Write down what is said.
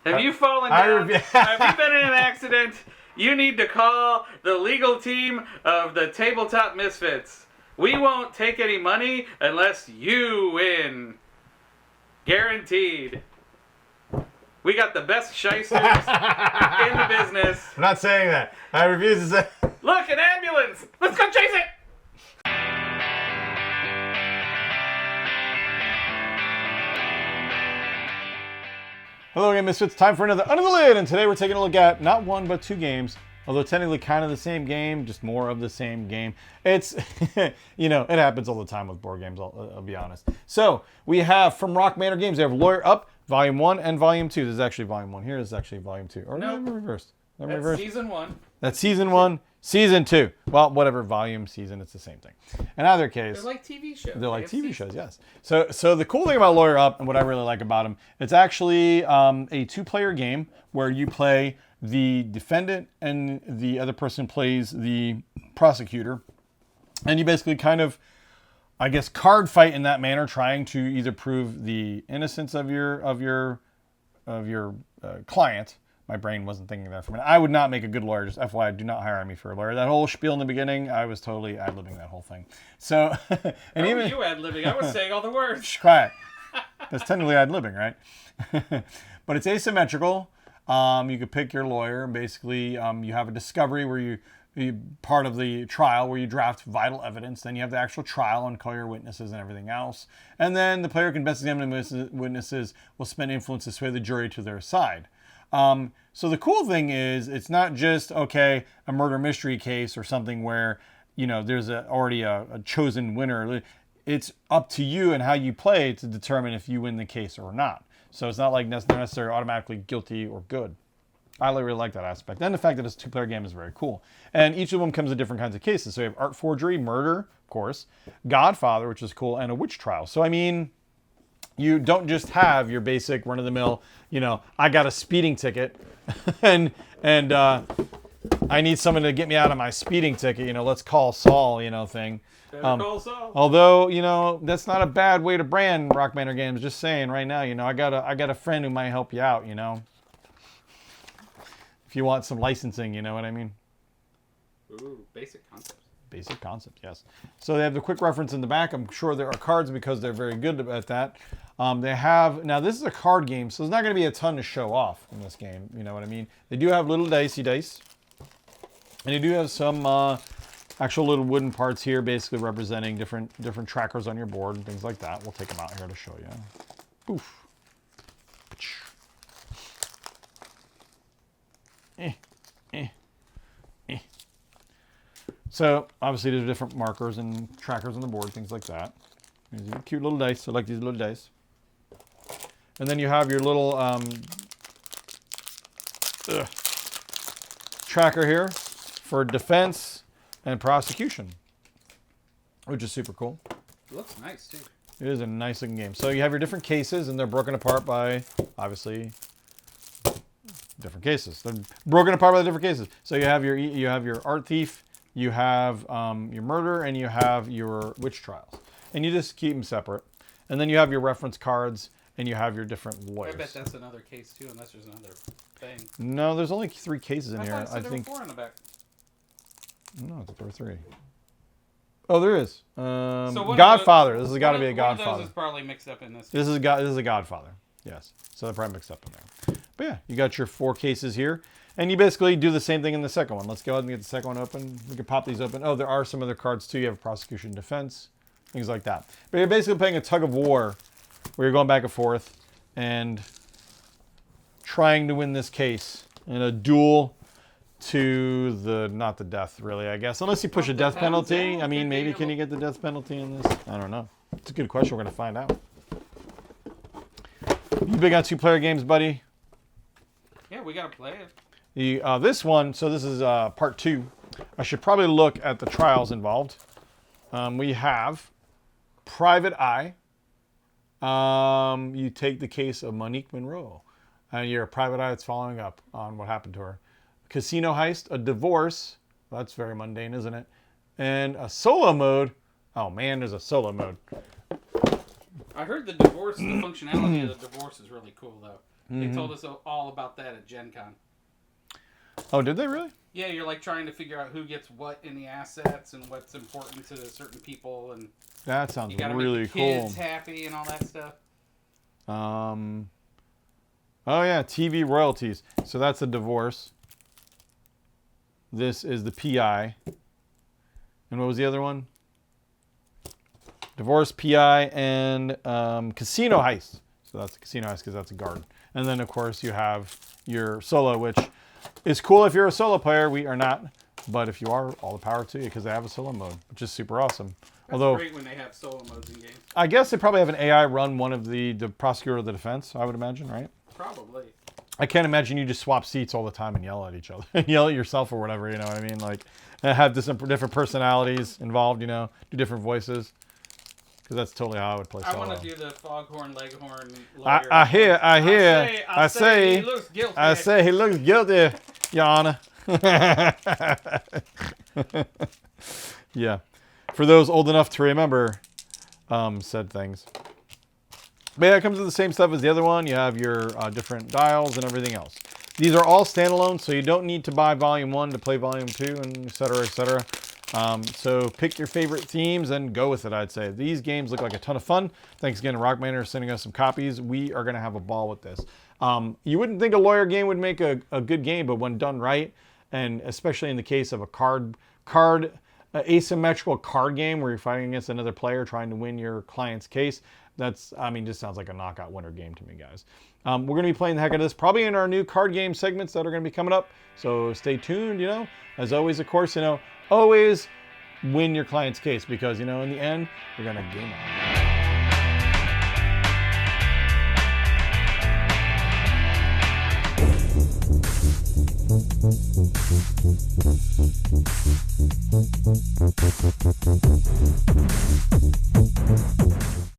Have you fallen down? Have you been in an accident? You need to call the legal team of the Tabletop Misfits. We won't take any money unless you win. Guaranteed. We got the best shysters in the business. I'm not saying that. I refuse to say. Look, an ambulance! Let's go chase it! Hello again, Misfits. Time for another Under the Lid, and today we're taking a look at not one but two games, although technically kind of the same game, just more of the same game. It's, you know, it happens all the time with board games, I'll be honest. So, we have from Rock Manor Games, they have Lawyer Up, Volume 1 and Volume 2. This is actually Volume 1 here, this is actually Volume 2. Or no, reversed. That's Season 1. That's Season 1, Season 2. Well, whatever, volume, season, it's the same thing. In either case... They're like TV shows. They're like TV shows, yes. So the cool thing about Lawyer Up, and what I really like about them, it's actually a two-player game where you play the defendant and the other person plays the prosecutor. And you basically kind of, I guess, card fight in that manner, trying to either prove the innocence of your client. My brain wasn't thinking that for a minute. I would not make a good lawyer. Just FYI, do not hire me for a lawyer. That whole spiel in the beginning, I was totally ad-libbing that whole thing. So, and even you ad-libbing. I was saying all the words. Quiet. That's technically ad-libbing, right? But it's asymmetrical. You could pick your lawyer. Basically, you have a discovery where you part of the trial where you draft vital evidence. Then you have the actual trial and call your witnesses and everything else. And then the player can best examine the witnesses, will spend influence to sway the jury to their side. So the cool thing is, it's not just, okay, a murder mystery case or something where, you know, there's already a chosen winner. It's up to you and how you play to determine if you win the case or not. So it's not like necessarily automatically guilty or good. I really like that aspect. And the fact that it's a two-player game is very cool. And each of them comes with different kinds of cases. So you have art forgery, murder, of course, Godfather, which is cool, and a witch trial. So, I mean... You don't just have your basic run-of-the-mill, you know, I got a speeding ticket and I need someone to get me out of my speeding ticket, you know, let's call Saul, you know, thing. Call Saul. Although, you know, that's not a bad way to brand Rock Manor Games. Just saying right now, you know, I got a friend who might help you out, you know. If you want some licensing, you know what I mean? Ooh, basic concepts. Basic concept, yes. So they have the quick reference in the back. I'm sure there are cards because they're very good at that. They have, now this is a card game, so there's not going to be a ton to show off in this game. You know what I mean? They do have little dicey dice. And they do have some actual little wooden parts here, basically representing different trackers on your board and things like that. We'll take them out here to show you. Poof. So, obviously, there's different markers and trackers on the board, things like that. These are cute little dice. I like these little dice. And then you have your little tracker here for defense and prosecution, which is super cool. It looks nice, too. It is a nice looking game. So you have your different cases, and they're broken apart by, obviously, different cases. They're broken apart by the different cases. So you have your art thief, you have your murder, and you have your witch trials. And you just keep them separate. And then you have your reference cards, and you have your different lawyers. I bet that's another case, too, unless there's another thing. No, there's only 3 cases in here. I think there were 4 in the back. No, there were 3. Oh, there is. So Godfather. This has got to be a Godfather. One of those is probably mixed up in this. This is a Godfather. Yes. So they're probably mixed up in there. But yeah, you got your 4 cases here. And you basically do the same thing in the second one. Let's go ahead and get the second one open. We can pop these open. Oh, there are some other cards too. You have prosecution, defense, things like that. But you're basically playing a tug of war where you're going back and forth and trying to win this case in a duel to not the death, really, I guess. Unless you push a death penalty. I mean, maybe can you get the death penalty in this? I don't know. It's a good question. We're going to find out. You big on 2-player games, buddy? Yeah, we got to play it. This one, so this is part 2. I should probably look at the trials involved. We have Private Eye. You take the case of Monique Monroe. And you're a private eye that's following up on what happened to her. Casino heist, a divorce. That's very mundane, isn't it? And a solo mode. Oh man, there's a solo mode. I heard the functionality of the divorce is really cool, though. They told us all about that at Gen Con. Oh, did they really? Yeah, you're like trying to figure out who gets what in the assets and what's important to certain people, and that sounds you gotta really make the cool. kids happy and all that stuff. Oh yeah, TV royalties. So that's a divorce. This is the PI. And what was the other one? Divorce, PI, and casino heist. So that's a casino heist because that's a garden. And then of course you have your solo, which is cool if you're a solo player. We are not, but if you are, all the power to you because they have a solo mode, which is super awesome. That's Although great when they have solo modes in games. I guess they probably have an AI run one of the prosecutor of the defense. I would imagine, right? Probably. I can't imagine you just swap seats all the time and yell at each other, yell at yourself or whatever. You know what I mean? Like have different personalities involved. You know, do different voices. Because that's totally how I would play solo. I want to do the foghorn leghorn lawyer. I say he looks guilty. I say he looks guilty, Your Honor. Yeah. For those old enough to remember said things. But yeah, it comes with the same stuff as the other one. You have your different dials and everything else. These are all standalone, so you don't need to buy Volume 1 to play Volume 2, and et cetera, et cetera. So pick your favorite themes and go with it, I'd say. These games look like a ton of fun. Thanks again to Rockman for sending us some copies. We are going to have a ball with this. You wouldn't think a lawyer game would make a good game, but when done right, and especially in the case of a asymmetrical card game where you're fighting against another player trying to win your client's case, just sounds like a knockout winner game to me, guys. We're going to be playing the heck out of this, probably in our new card game segments that are going to be coming up. So stay tuned, As always, of course, always win your client's case because, in the end, you're going to game on.